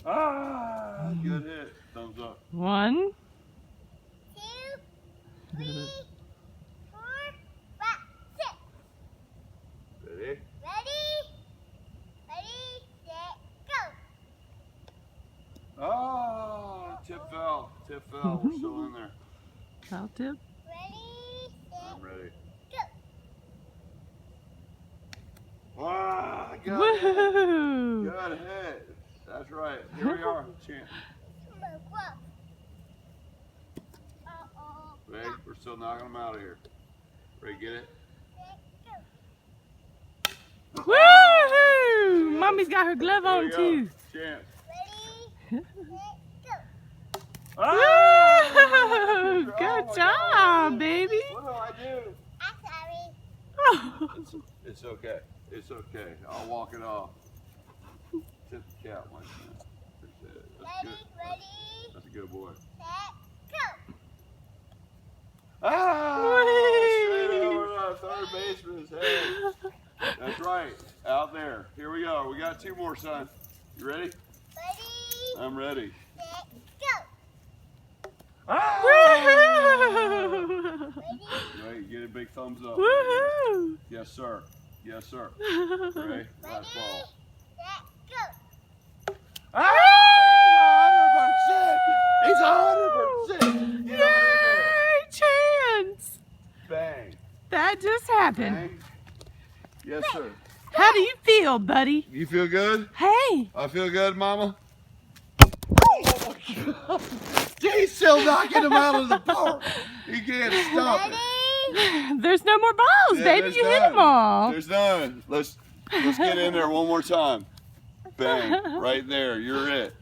Ah, good hit. Thumbs up. 1, 2, 3, 4, 5, 6. Ready? Ready? Ready, set, go. Ah, tip fell. Tip fell. We're still in there. foul tip. Ready, set, I'm ready. go. Ah, good hit. Woohoo! Good hit. That's right. Here we are. Champ. Uh-oh. Ready? We're still knocking them out of here. Ready? Get it? Set, go. Woohoo! Mommy's got her glove Here on we go. too. Chance. Ready, set, go. Ah! Woo! Oh Good my job, God. baby. What do I do? I'm sorry. It's okay. It's okay. I'll walk it off. Tip the cap like that. Appreciate it. That's Ready, good. ready, That's a good boy. set, go. Ah! Straight Whee! over the third baseman's head. That's right. Out there. Here we go. We got 2 more, son. You ready? Ready, I'm ready. set, go. Ah! Woohoo! Ready, Right, get a big thumbs up. Woohoo! Yes, sir. Yes, sir. Ready? Last ball. set, go. Ah! 100%! He's 100%! Get over Yay, Chance! there! Bang. That just happened. Bang. Yes, sir. How do you feel, buddy? You feel good? Hey, I feel good, Mama. Oh my God! He's still knocking him out of the park. He can't stop it. Ready, there's no more balls, Yeah, baby. there's You hit none. them all. There's none. Let's get in there one more time. Bang! Right there. You're it.